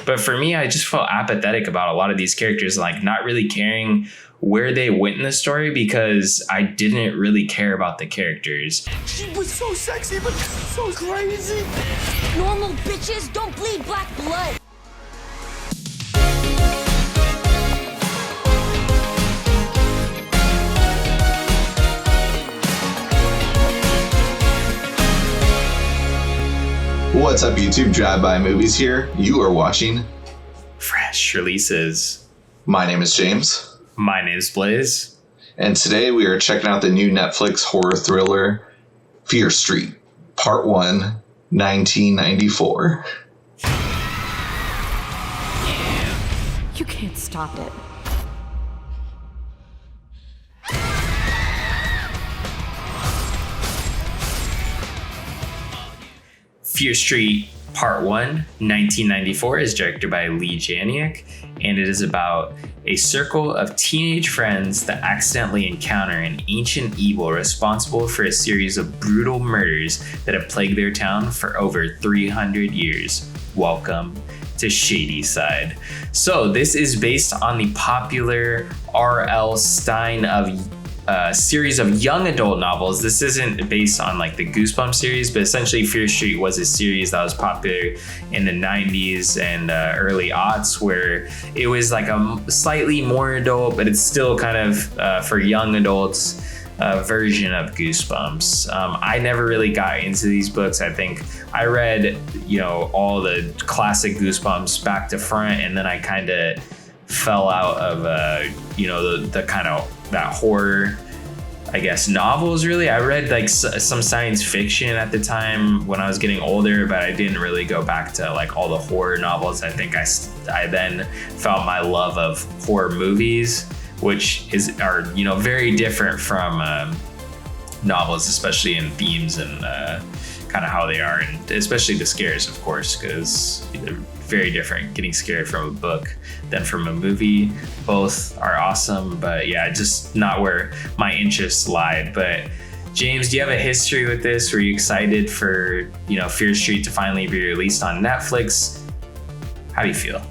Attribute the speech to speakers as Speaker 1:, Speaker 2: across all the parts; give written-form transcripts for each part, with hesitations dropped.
Speaker 1: But for me, I just felt apathetic about a lot of these characters, like not really caring where they went in the story because I didn't really care about the characters.
Speaker 2: She was so sexy, but so crazy.
Speaker 3: Normal bitches don't bleed black blood.
Speaker 4: What's up, YouTube? Drive-By Movies here. You are watching
Speaker 1: Fresh releases.
Speaker 4: My name is James.
Speaker 1: My name's Blaze.
Speaker 4: And today we are checking out the new Netflix horror thriller, Fear Street, Part 1, 1994.
Speaker 3: You can't stop it.
Speaker 1: Fear Street Part 1, 1994 is directed by Lee Janiak, and it is about a circle of teenage friends that accidentally encounter an ancient evil responsible for a series of brutal murders that have plagued their town for over 300 years. Welcome to Shady Side. So this is based on the popular RL Stine of series of young adult novels. This isn't based on like the Goosebumps series, but essentially Fear Street was a series that was popular in the 90s and early aughts, where it was like a slightly more adult, but it's still kind of for young adults version of Goosebumps. I never really got into these books. I think I read, all the classic Goosebumps back to front, and then I kind of fell out of the kind of that horror, I guess, novels. Really, I read like some science fiction at the time when I was getting older, but I didn't really go back to like all the horror novels. I think I then found my love of horror movies, which are very different from novels, especially in themes and kind of how they are, and especially the scares, of course, because they're very different getting scared from a book than from a movie. Both are awesome, but yeah, just not where my interests lied. But James, do you have a history with this? Were you excited for Fear Street to finally be released on Netflix? How do you feel?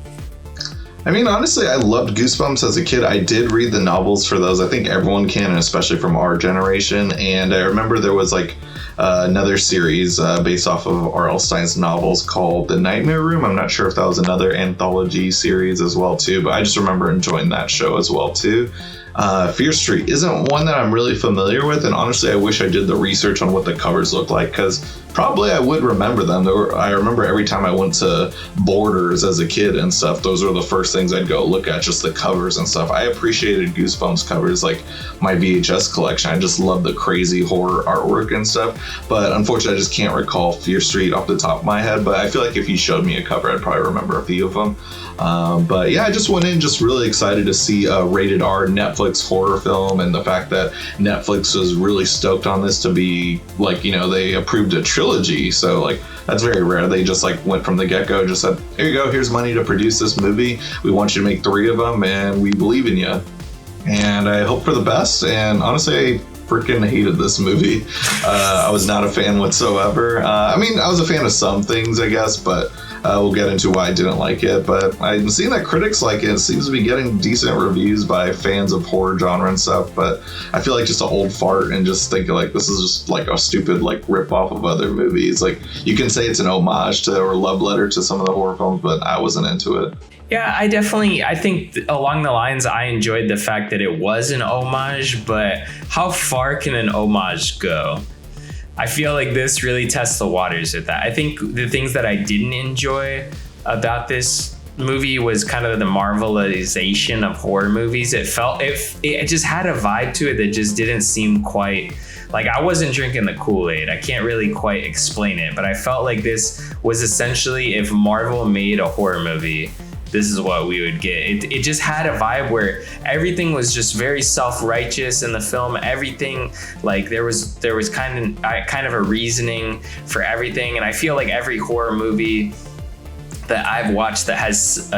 Speaker 4: I mean, honestly, I loved Goosebumps as a kid. I did read the novels for those. I think everyone can, and especially from our generation. And I remember there was like another series based off of R.L. Stine's novels called The Nightmare Room. I'm not sure if that was another anthology series as well too, but I just remember enjoying that show as well too. Fear Street isn't one that I'm really familiar with, and honestly, I wish I did the research on what the covers look like, because probably I would remember them. I remember every time I went to Borders as a kid and stuff, those were the first things I'd go look at, just the covers and stuff. I appreciated Goosebumps covers, like my VHS collection. I just love the crazy horror artwork and stuff, but unfortunately, I just can't recall Fear Street off the top of my head, but I feel like if you showed me a cover, I'd probably remember a few of them. But yeah, I just went in just really excited to see a rated R Netflix horror film, and the fact that Netflix was really stoked on this to be like, they approved a trilogy. So like, that's very rare. They just like went from the get-go, just said, here you go, here's money to produce this movie. We want you to make 3 of them, and we believe in you. And I hope for the best. And honestly, I freaking hated this movie. I was not a fan whatsoever. I mean, I was a fan of some things, I guess, but we'll get into why I didn't like it. But I'm seeing that critics like it. It seems to be getting decent reviews by fans of horror genre and stuff. But I feel like just an old fart, and just thinking like this is just like a stupid like rip off of other movies. Like, you can say it's an homage to or love letter to some of the horror films, but I wasn't into it.
Speaker 1: Yeah, I think along the lines, I enjoyed the fact that it was an homage, but how far can an homage go? I feel like this really tests the waters with that. I think the things that I didn't enjoy about this movie was kind of the marvelization of horror movies. It just had a vibe to it that just didn't seem quite like, I wasn't drinking the Kool-Aid. I can't really quite explain it, but I felt like this was essentially if Marvel made a horror movie, this is what we would get. It just had a vibe where everything was just very self-righteous in the film. Everything, like there was kind of a reasoning for everything. And I feel like every horror movie that I've watched that has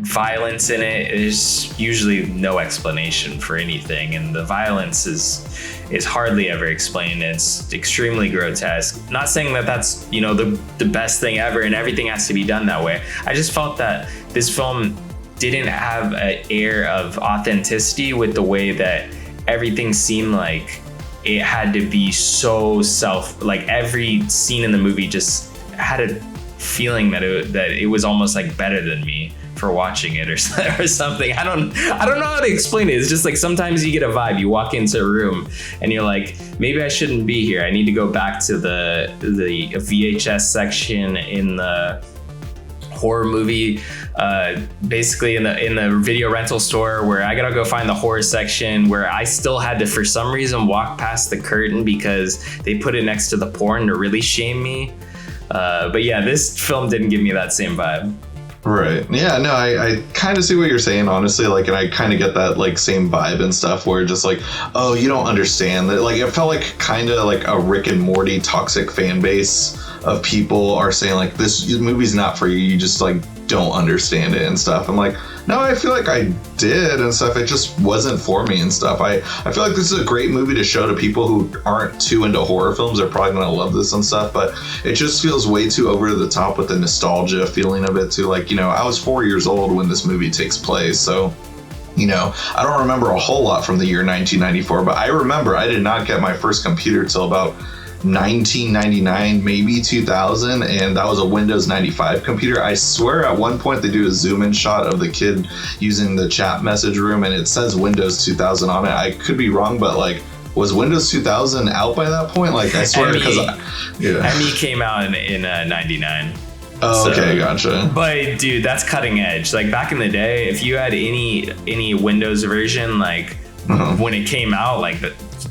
Speaker 1: violence in it, there's usually no explanation for anything, and the violence is hardly ever explained. It's extremely grotesque. Not saying that that's the best thing ever and everything has to be done that way. I just felt that this film didn't have an air of authenticity with the way that everything seemed like it had to be so like every scene in the movie just had a feeling that it was almost like better than me for watching it or something. I don't know how to explain it. It's just like sometimes you get a vibe. You walk into a room and you're like, maybe I shouldn't be here. I need to go back to the VHS section in the horror movie, basically in the video rental store, where I gotta go find the horror section, where I still had to, for some reason, walk past the curtain because they put it next to the porn to really shame me. But yeah, this film didn't give me that same vibe.
Speaker 4: Right. Yeah, no, I kind of see what you're saying, honestly. Like, and I kind of get that, like, same vibe and stuff where just like, oh, you don't understand that. Like, it felt like kind of like a Rick and Morty toxic fan base of people are saying, like, this movie's not for you. You just, like, don't understand it and stuff. I'm like, no, I feel like I did and stuff. It just wasn't for me and stuff. I feel like this is a great movie to show to people who aren't too into horror films. They're probably gonna love this and stuff, but it just feels way too over the top with the nostalgia feeling of it too. Like, I was 4 years old when this movie takes place, so I don't remember a whole lot from the year 1994, but I remember I did not get my first computer till about 1999, maybe 2000, and that was a Windows 95 computer. I swear at one point they do a zoom in shot of the kid using the chat message room and it says Windows 2000 on it. I could be wrong, but like, was Windows 2000 out by that point? Like, I swear, because
Speaker 1: ME came out in 99.
Speaker 4: Oh, okay, gotcha.
Speaker 1: But dude, that's cutting edge. Like, back in the day, if you had any Windows version, like when it came out, like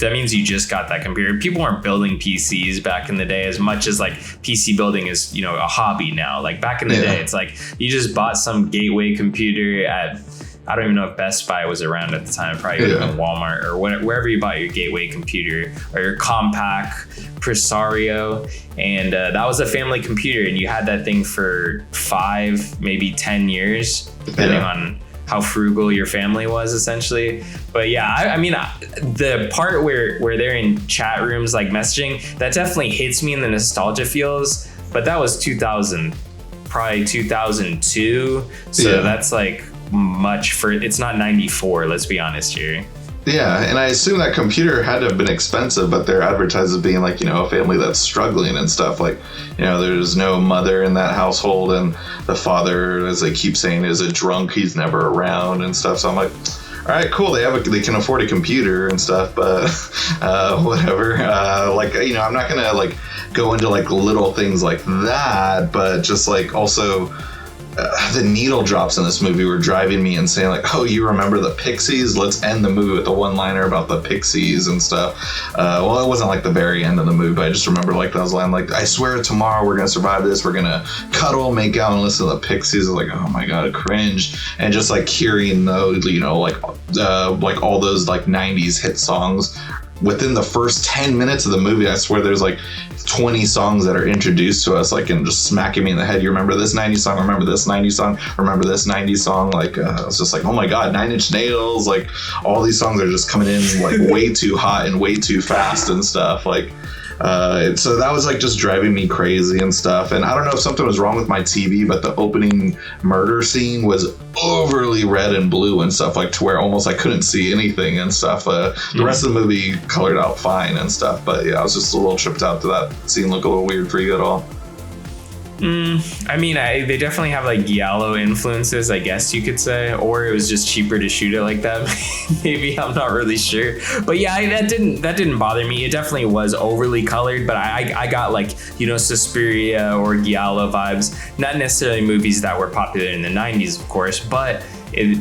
Speaker 1: that means you just got that computer. People weren't building PCs back in the day as much as like PC building is, a hobby now. Like, back in the day, it's like you just bought some gateway computer at, I don't even know if Best Buy was around at the time, probably even Walmart or wherever you bought your gateway computer or your Compaq Presario. And that was a family computer, and you had that thing for 5, maybe 10 years, depending on how frugal your family was, essentially. But yeah, I mean, the part where they're in chat rooms, like messaging, that definitely hits me in the nostalgia feels. But that was 2000, probably 2002. So that's like much it's not 94, let's be honest here.
Speaker 4: Yeah, and I assume that computer had to have been expensive, but they're advertised as being like, a family that's struggling and stuff. Like, there's no mother in that household, and the father, as they keep saying, is a drunk. He's never around and stuff. So I'm like, all right, cool. They can afford a computer and stuff, but whatever. I'm not gonna like go into like little things like that, but just like also. The needle drops in this movie were driving me insane. Like, oh, you remember the Pixies? Let's end the movie with a one-liner about the Pixies and stuff. Well, it wasn't like the very end of the movie, but I just remember like that was line like, I swear tomorrow we're gonna survive this. We're gonna cuddle, make out, and listen to the Pixies. I was like, oh my god, cringe. And just like hearing those, like all those like 90s hit songs. Within the first 10 minutes of the movie, I swear there's like 20 songs that are introduced to us, like, and just smacking me in the head. You remember this 90s song? Remember this 90s song? Remember this 90s song? Like, I was just like, oh my God, 9 Inch Nails. Like, all these songs are just coming in like way too hot and way too fast and stuff. Like, so that was like just driving me crazy and stuff. And I don't know if something was wrong with my TV, but the opening murder scene was overly red and blue and stuff, like to where almost I couldn't see anything and stuff. The rest of the movie colored out fine and stuff, but yeah, I was just a little tripped out to that scene. Look a little weird for you at all?
Speaker 1: I mean, they definitely have like giallo influences, I guess you could say, or it was just cheaper to shoot it like that. Maybe, I'm not really sure. But yeah, that didn't bother me. It definitely was overly colored, but I got like, Suspiria or giallo vibes. Not necessarily movies that were popular in the 90s, of course, but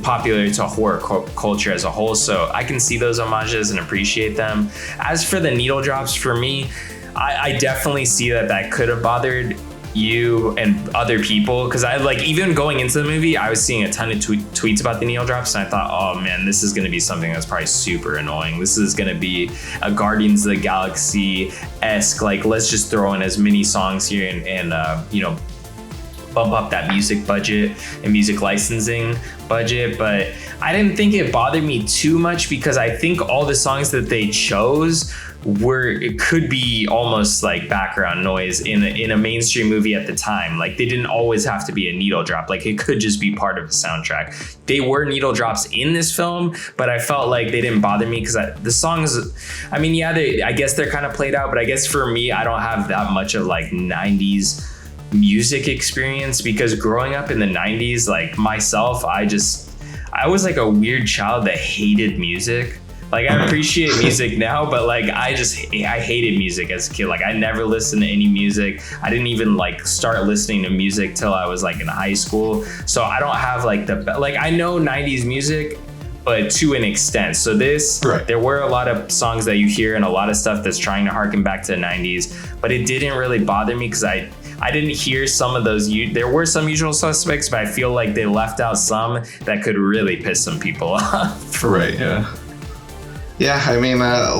Speaker 1: popular to horror culture as a whole. So I can see those homages and appreciate them. As for the needle drops, for me, I definitely see that could have bothered you and other people, because I like, even going into the movie, I was seeing a ton of tweets about the needle drops, and I thought, oh man, this is going to be something that's probably super annoying. This is going to be a Guardians of the Galaxy-esque, like, let's just throw in as many songs here and bump up that music budget and music licensing budget, but I didn't think it bothered me too much because I think all the songs that they chose it could be almost like background noise in a mainstream movie at the time. Like they didn't always have to be a needle drop. Like it could just be part of the soundtrack. They were needle drops in this film, but I felt like they didn't bother me because the songs, I mean, yeah, I guess they're kind of played out, but I guess for me, I don't have that much of like 90s music experience because growing up in the 90s, like myself, I was like a weird child that hated music. Like I appreciate music now, but like I hated music as a kid. Like I never listened to any music. I didn't even like start listening to music till I was like in high school. So I don't have like I know 90s music, but to an extent. So there were a lot of songs that you hear and a lot of stuff that's trying to harken back to the 90s, but it didn't really bother me because I didn't hear some of those. There were some Usual Suspects, but I feel like they left out some that could really piss some people off.
Speaker 4: Right, yeah. Yeah, I mean, I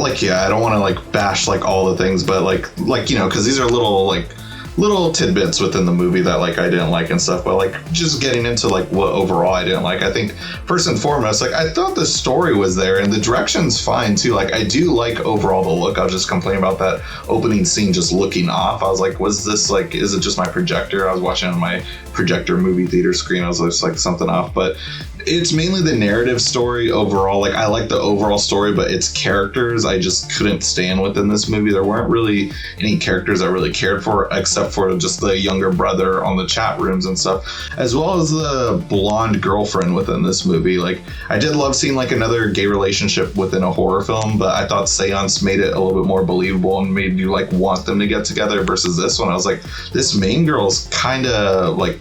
Speaker 4: don't want to like bash like all the things, but like because these are little tidbits within the movie that like I didn't like and stuff, but like just getting into like what overall I didn't like. I think first and foremost, like I thought the story was there and the direction's fine too. Like I do like overall the look. I'll just complain about that opening scene just looking off. I was like, was this like, is it just my projector? I was watching on my projector movie theater screen. I was just like something off, but it's mainly the narrative story overall. Like I like the overall story, but its characters I just couldn't stand within this movie. There weren't really any characters I really cared for except for just the younger brother on the chat rooms and stuff, as well as the blonde girlfriend within this movie. Like I did love seeing like another gay relationship within a horror film, but I thought Seance made it a little bit more believable and made you like want them to get together versus this one. I was like, this main girl's kind of like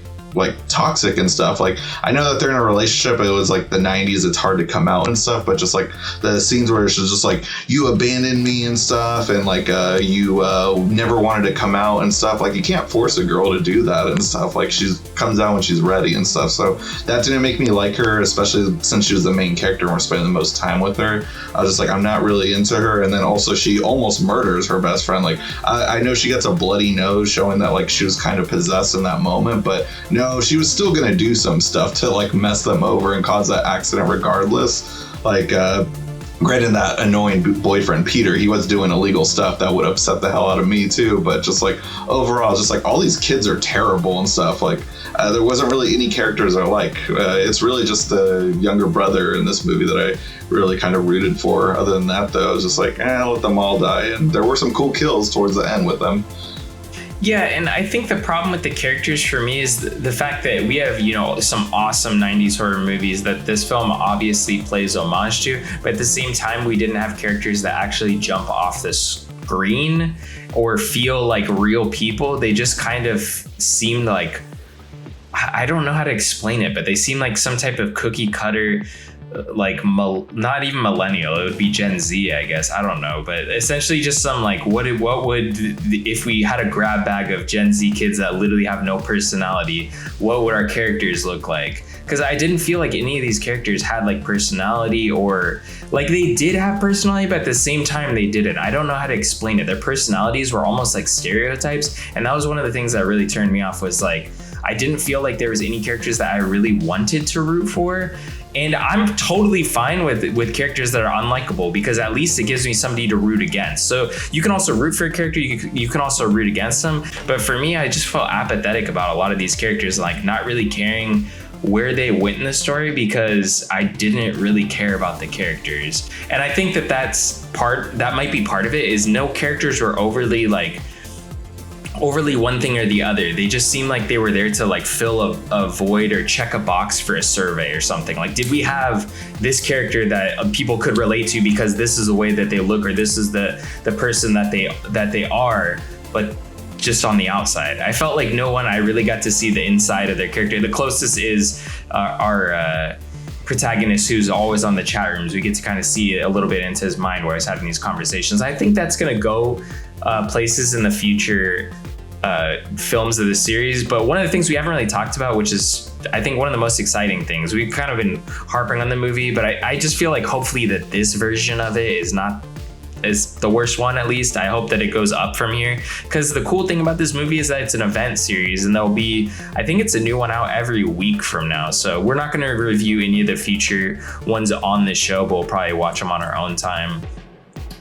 Speaker 4: toxic and stuff. Like I know that they're in a relationship, it was like the 90s, it's hard to come out and stuff, but just like the scenes where she's just like, you abandoned me and stuff, and like you never wanted to come out and stuff. Like you can't force a girl to do that and stuff. Like she comes out when she's ready and stuff. So that didn't make me like her, especially since she was the main character and we're spending the most time with her. I was just like, I'm not really into her. And then also she almost murders her best friend. Like I know she gets a bloody nose showing that like she was kind of possessed in that moment, but no, she was still gonna do some stuff to like mess them over and cause that accident regardless. Like granted, that annoying boyfriend Peter, he was doing illegal stuff that would upset the hell out of me too, but just like overall, just like all these kids are terrible and stuff. Like there wasn't really any characters I like. It's really just the younger brother in this movie that I really kind of rooted for. Other than that though, I was just like, let them all die. And there were some cool kills towards the end with them.
Speaker 1: Yeah, and I think the problem with the characters for me is the fact that we have, some awesome 90s horror movies that this film obviously plays homage to, but at the same time, we didn't have characters that actually jump off the screen or feel like real people. They just kind of seemed like, I don't know how to explain it, but they seem like some type of cookie cutter, like not even millennial, it would be Gen Z, I guess. I don't know, but essentially just some like what would if we had a grab bag of Gen Z kids that literally have no personality, what would our characters look like? Because I didn't feel like any of these characters had like personality, or like they did have personality, but at the same time they didn't. I don't know how to explain it. Their personalities were almost like stereotypes, and that was one of the things that really turned me off. Was like I didn't feel like there was any characters that I really wanted to root for. And I'm totally fine with characters that are unlikable, because at least it gives me somebody to root against. So you can also root for a character, you can also root against them. But for me, I just felt apathetic about a lot of these characters, like not really caring where they went in the story, because I didn't really care about the characters. And I think that might be part of it, is no characters were overly one thing or the other. They just seemed like they were there to like fill a void or check a box for a survey or something. Like, did we have this character that people could relate to because this is the way that they look, or this is the person that they are, but just on the outside? I felt like no one I really got to see the inside of their character. The closest is our protagonist, who's always on the chat rooms. We get to kind of see a little bit into his mind where he's having these conversations. I think that's going to go places in the future films of the series. But one of the things we haven't really talked about, which is I think one of the most exciting things, we've kind of been harping on the movie, but I just feel like hopefully that this version of it is not is the worst one. At least I hope that it goes up from here, because the cool thing about this movie is that it's an event series, and there'll be, I think it's a new one out every week from now. So we're not going to review any of the future ones on this show, but we'll probably watch them on our own time,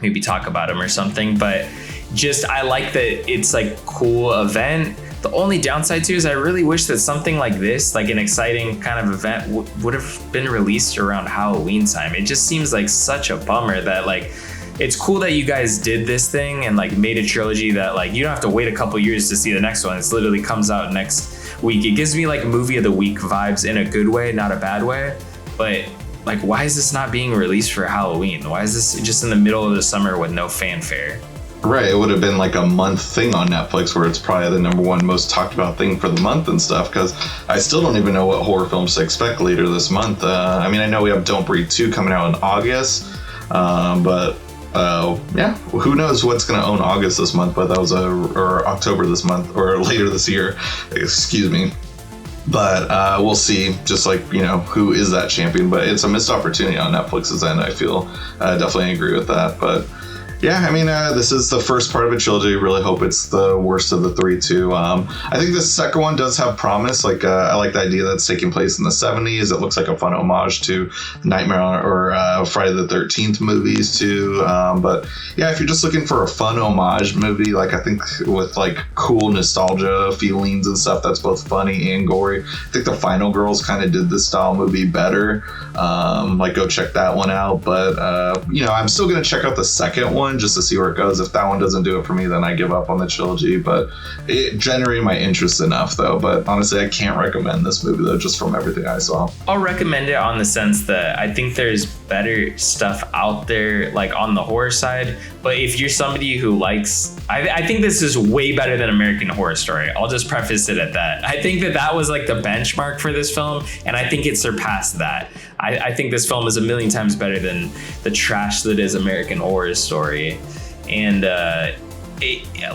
Speaker 1: maybe talk about them or something. But just, I like that it's like cool event. The only downside too is I really wish that something like this, like an exciting kind of event, would have been released around Halloween time. It just seems like such a bummer that, like, it's cool that you guys did this thing and like made a trilogy that like you don't have to wait a couple years to see the next one. It literally comes out next week. It gives me like movie of the week vibes in a good way, not a bad way. But like, why is this not being released for Halloween? Why is this just in the middle of the summer with no fanfare?
Speaker 4: Right, it would have been like a month thing on Netflix where it's probably the number one most talked about thing for the month and stuff, because I still don't even know what horror films to expect later this month. I mean, I know we have Don't Breathe 2 coming out in August, but yeah, who knows what's going to own August this month, but that was or October this month, or later this year, excuse me. But we'll see, just like, you know, who is that champion, but it's a missed opportunity on Netflix's end, I feel. Definitely agree with that, but yeah, I mean, this is the first part of a trilogy. Really hope it's the worst of the three, too. I think the second one does have promise. Like, I like the idea that's taking place in the 70s. It looks like a fun homage to Nightmare or Friday the 13th movies, too. But yeah, if you're just looking for a fun homage movie, like, I think with like cool nostalgia feelings and stuff that's both funny and gory, I think the Final Girls kind of did this style movie better. Like, go check that one out. But, you know, I'm still going to check out the second one just to see where it goes. If that one doesn't do it for me, then I give up on the trilogy. But it generated my interest enough, though. But honestly, I can't recommend this movie, though, just from everything I saw.
Speaker 1: I'll recommend it on the sense that I think there's better stuff out there, like on the horror side. But if you're somebody who likes, I think this is way better than American Horror Story. I'll just preface it at that. I think that was like the benchmark for this film, and I think it surpassed that. I think this film is a million times better than the trash that is American Horror Story. And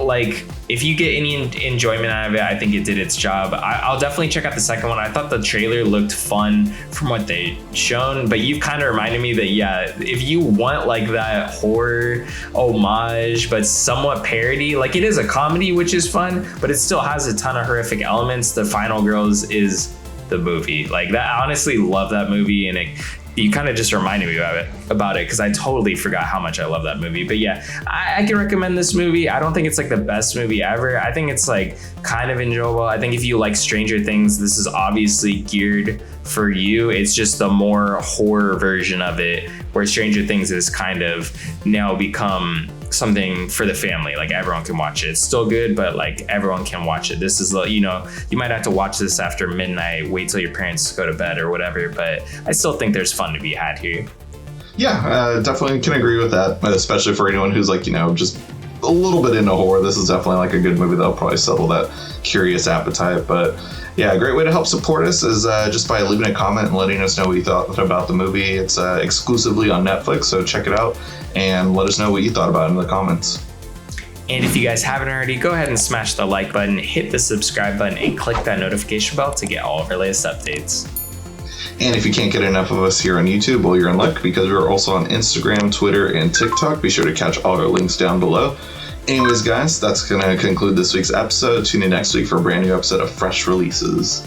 Speaker 1: like, if you get any enjoyment out of it, I think it did its job. I'll definitely check out the second one. I thought the trailer looked fun from what they shown, but you've kind of reminded me that, yeah, if you want like that horror homage but somewhat parody, like, it is a comedy, which is fun, but it still has a ton of horrific elements. The Final Girls is the movie. Like, that, I honestly love that movie, and you kind of just reminded me about it because I totally forgot how much I love that movie. But yeah, I can recommend this movie. I don't think it's like the best movie ever. I think it's like kind of enjoyable. I think if you like Stranger Things, this is obviously geared for you. It's just the more horror version of it, where Stranger Things is kind of now become something for the family. Like, everyone can watch it. It's still good, but like, everyone can watch it. This is, you know, you might have to watch this after midnight, wait till your parents go to bed or whatever, but I still think there's fun to be had here.
Speaker 4: Yeah, definitely can agree with that, especially for anyone who's like, you know, just a little bit into horror. This is definitely like a good movie that'll probably settle that curious appetite. But yeah, a great way to help support us is just by leaving a comment and letting us know what you thought about the movie. It's exclusively on Netflix, so check it out and let us know what you thought about it in the comments.
Speaker 1: And if you guys haven't already, go ahead and smash the like button, hit the subscribe button, and click that notification bell to get all of our latest updates.
Speaker 4: And if you can't get enough of us here on YouTube, well, you're in luck, because we're also on Instagram, Twitter, and TikTok. Be sure to catch all our links down below. Anyways, guys, that's going to conclude this week's episode. Tune in next week for a brand new episode of Fresh Releases.